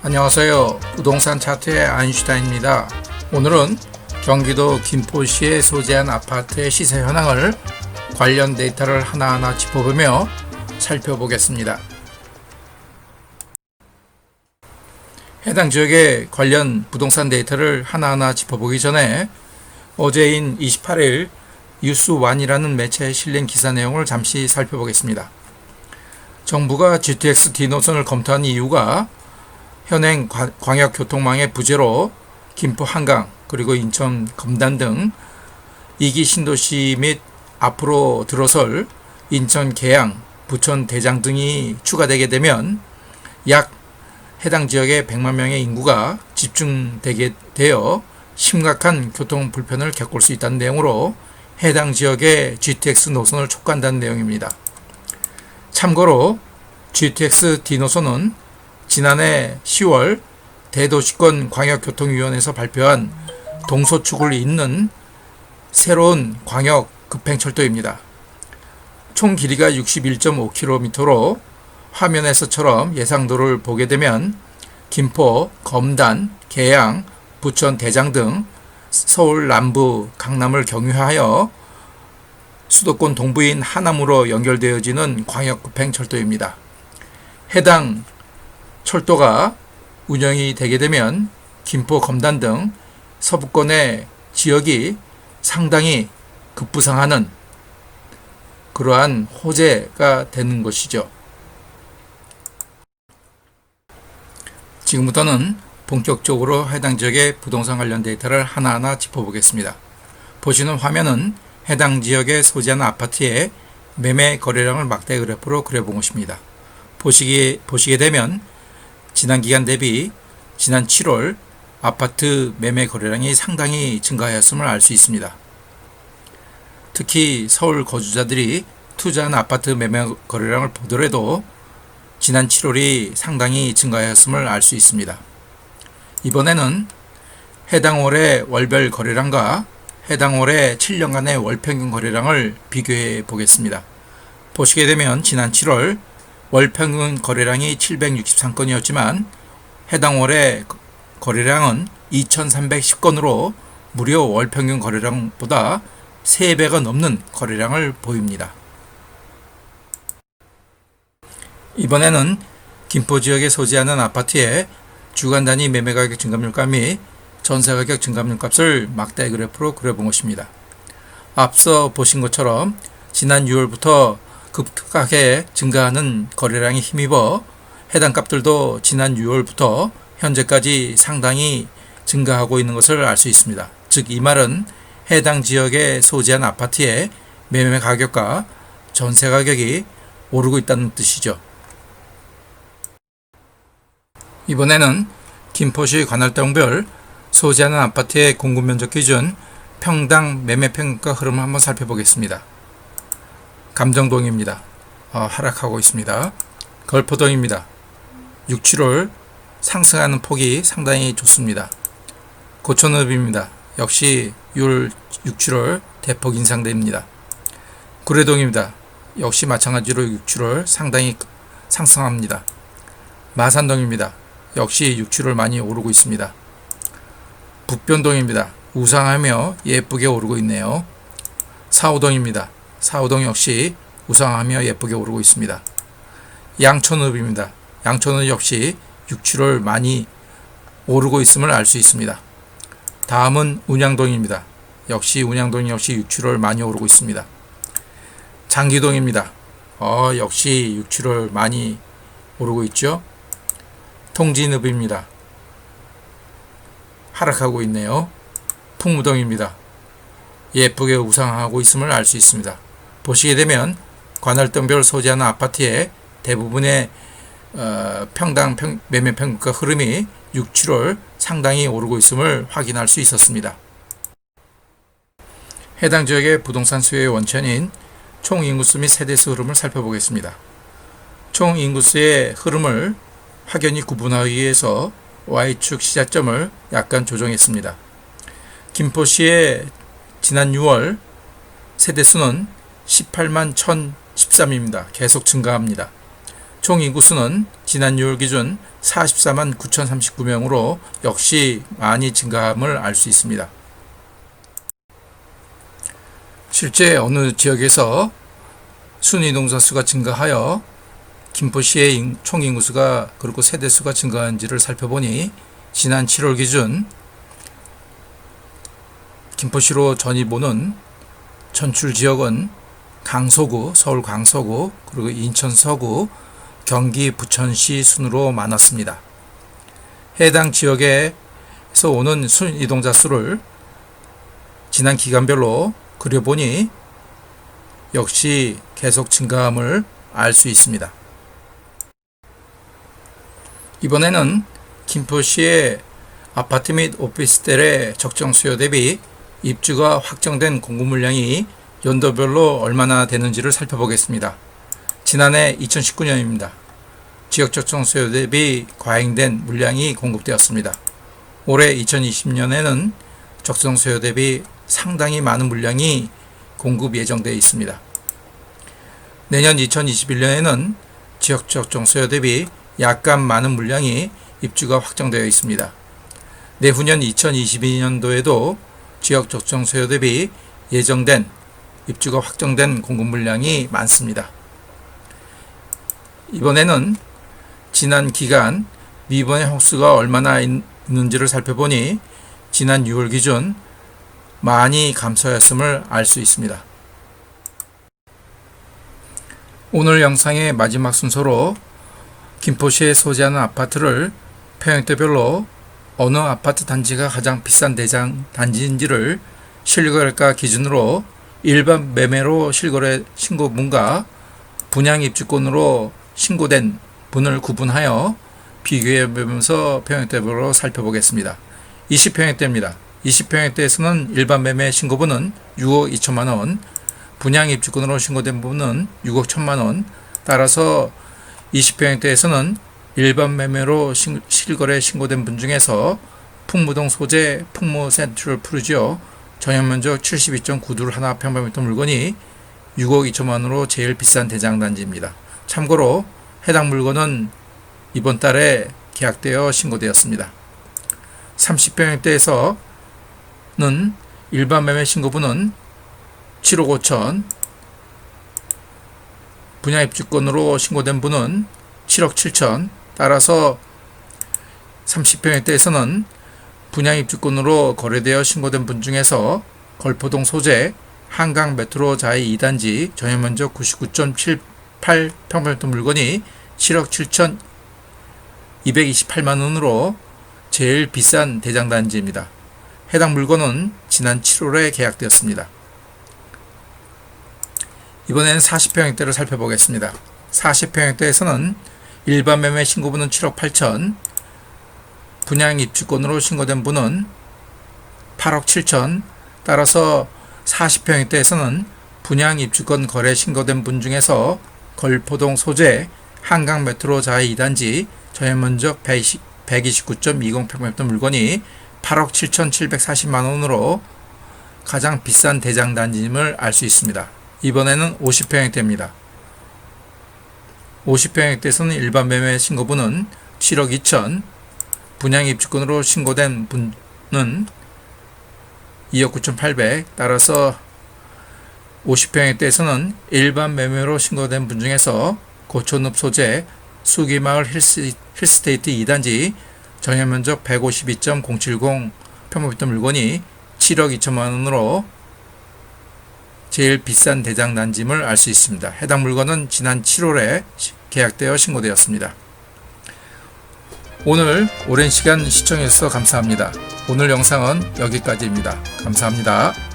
안녕하세요. 부동산 차트의 아인슈타인입니다. 오늘은 경기도 김포시에 소재한 아파트의 시세 현황을 관련 데이터를 하나하나 짚어보며 살펴보겠습니다. 해당 지역의 관련 부동산 데이터를 하나하나 짚어보기 전에 어제인 28일 뉴스원이라는 매체에 실린 기사 내용을 잠시 살펴보겠습니다. 정부가 GTX D 노선을 검토한 이유가 현행 광역교통망의 부재로 김포 한강 그리고 인천 검단 등 2기 신도시 및 앞으로 들어설 인천 계양, 부천 대장 등이 추가되게 되면 약 해당 지역의 100만 명의 인구가 집중되게 되어 심각한 교통 불편을 겪을 수 있다는 내용으로 해당 지역의 GTX 노선을 촉구한다는 내용입니다. 참고로 GTX D 노선은 지난해 10월 대도시권 광역교통위원회에서 발표한 동서축을 잇는 새로운 광역 급행철도입니다. 총 길이가 61.5km로 화면에서처럼 예상도를 보게 되면 김포, 검단, 계양, 부천 대장 등 서울 남부, 강남을 경유하여 수도권 동부인 하남으로 연결되어지는 광역급행철도입니다. 해당 철도가 운영이 되게 되면 김포, 검단 등 서부권의 지역이 상당히 급부상하는 그러한 호재가 되는 것이죠. 지금부터는 본격적으로 해당 지역의 부동산 관련 데이터를 하나하나 짚어보겠습니다. 보시는 화면은 해당 지역에 소재하는 아파트의 매매 거래량을 막대 그래프로 그려본 것입니다. 보시게 되면 지난 기간 대비 지난 7월 아파트 매매 거래량이 상당히 증가하였음을 알 수 있습니다. 특히 서울 거주자들이 투자한 아파트 매매 거래량을 보더라도 지난 7월이 상당히 증가하였음을 알 수 있습니다. 이번에는 해당 월의 월별 거래량과 해당 월의 7년간의 월평균 거래량을 비교해 보겠습니다. 보시게 되면 지난 7월 월평균 거래량이 763건이었지만 해당 월의 거래량은 2310건으로 무려 월평균 거래량보다 3배가 넘는 거래량을 보입니다. 이번에는 김포 지역에 소재하는 아파트의 주간 단위 매매가격 증감률값 및 전세가격 증감률값을 막대 그래프로 그려본 것입니다. 앞서 보신 것처럼 지난 6월부터 급격하게 증가하는 거래량에 힘입어 해당 값들도 지난 6월부터 현재까지 상당히 증가하고 있는 것을 알 수 있습니다. 즉 이 말은 해당 지역에 소재한 아파트의 매매 가격과 전세 가격이 오르고 있다는 뜻이죠. 이번에는 김포시 관할동별 소재하는 아파트의 공급 면적 기준 평당 매매 평가 흐름을 한번 살펴보겠습니다. 감정동입니다. 하락하고 있습니다. 걸포동입니다. 6, 7월 상승하는 폭이 상당히 좋습니다. 고촌읍입니다. 역시 6, 7월 대폭 인상됩니다. 구례동입니다. 역시 마찬가지로 6, 7월 상당히 상승합니다. 마산동입니다. 역시 6, 7월 많이 오르고 있습니다. 북변동입니다. 우상하며 예쁘게 오르고 있네요. 사호동입니다. 사호동 역시 우상하며 예쁘게 오르고 있습니다. 양천읍입니다. 양천읍 역시 6, 7월 많이 오르고 있음을 알 수 있습니다. 다음은 운양동입니다. 역시 운양동 역시 6, 7월 많이 오르고 있습니다. 장기동입니다. 역시 6, 7월 많이 오르고 있죠. 통진읍입니다. 하락하고 있네요. 풍무동입니다. 예쁘게 우상하고 있음을 알 수 있습니다. 보시게 되면 관할동별 소재하는 아파트의 대부분의 평당 매매 평가 흐름이 6, 7월 상당히 오르고 있음을 확인할 수 있었습니다. 해당 지역의 부동산 수요의 원천인 총 인구수 및 세대수 흐름을 살펴보겠습니다. 총 인구수의 흐름을 확연히 구분하기 위해서 Y축 시작점을 약간 조정했습니다. 김포시의 지난 6월 세대수는 18만 1013입니다. 계속 증가합니다. 총 인구수는 지난 6월 기준 44만 9,039명으로 역시 많이 증가함을 알 수 있습니다. 실제 어느 지역에서 순이동자 수가 증가하여 김포시의 총 인구수가 그리고 세대수가 증가한지를 살펴보니 지난 7월 기준 김포시로 전입 오는 전출 지역은 강서구, 서울 강서구, 그리고 인천 서구, 경기 부천시 순으로 많았습니다. 해당 지역에서 오는 순이동자 수를 지난 기간별로 그려보니 역시 계속 증가함을 알 수 있습니다. 이번에는 김포시의 아파트 및 오피스텔의 적정 수요 대비 입주가 확정된 공급 물량이 연도별로 얼마나 되는지를 살펴보겠습니다. 지난해 2019년입니다. 지역 적정 수요 대비 과잉된 물량이 공급되었습니다. 올해 2020년에는 적정 수요 대비 상당히 많은 물량이 공급 예정되어 있습니다. 내년 2021년에는 지역 적정 수요 대비 약간 많은 물량이 입주가 확정되어 있습니다. 내후년 2022년도에도 지역 적정 수요 대비 예정된 입주가 확정된 공급 물량이 많습니다. 이번에는 지난 기간 미분의 홀수가 얼마나 있는지를 살펴보니 지난 6월 기준 많이 감소하였음을 알 수 있습니다. 오늘 영상의 마지막 순서로 김포시에 소재하는 아파트를 평형대별로 어느 아파트 단지가 가장 비싼 대장 단지인지를 실거래가 기준으로 일반 매매로 실거래 신고분과 분양 입주권으로 신고된 분을 구분하여 비교해보면서 평형대별로 살펴보겠습니다. 20평형대입니다. 20평형대에서는 일반 매매 신고분은 6억 2천만원, 분양 입주권으로 신고된 분은 6억 1천만원, 따라서 20평형대에서는 일반 매매로 실거래 신고된 분 중에서 풍무동 소재 풍무 센트럴 푸르지오 전용면적 72.9두를 하나 평방미터 물건이 6억 2천만원으로 제일 비싼 대장단지입니다. 참고로 해당 물건은 이번 달에 계약되어 신고되었습니다. 30평형대에서는 일반 매매 신고분은 7억 5천, 분양 입주권으로 신고된 분은 7억 7천, 따라서 30평형대에서는 분양 입주권으로 거래되어 신고된 분 중에서 걸포동 소재 한강 메트로 자이 2단지 전용면적 99.78 평방미터 물건이 7억 7천 228만원으로 제일 비싼 대장단지입니다. 해당 물건은 지난 7월에 계약되었습니다. 이번에는 40평형대를 살펴보겠습니다. 40평형대에서는 일반 매매 신고분은 7억 8천, 분양 입주권으로 신고된 분은 8억 7천, 따라서 40평형대에서는 분양 입주권 거래 신고된 분 중에서 걸포동 소재 한강 메트로 자이 2단지 전용면적 129.20 평방미터 물건이 8억 7,740만원으로 가장 비싼 대장단지임을 알 수 있습니다. 이번에는 50평형대입니다. 50평형대에서는 일반 매매 신고분은 7억 2천, 분양 입주권으로 신고된 분은 2억 9,800, 따라서 50평형대에서는 일반 매매로 신고된 분 중에서 고촌읍 소재 수기마을 힐스테이트 2단지 전용면적 152.070 평방미터 물건이 7억 2천만원으로 제일 비싼 대장단지임을 알 수 있습니다. 해당 물건은 지난 7월에 계약되어 신고되었습니다. 오늘 오랜 시간 시청해 주셔서 감사합니다. 오늘 영상은 여기까지입니다. 감사합니다.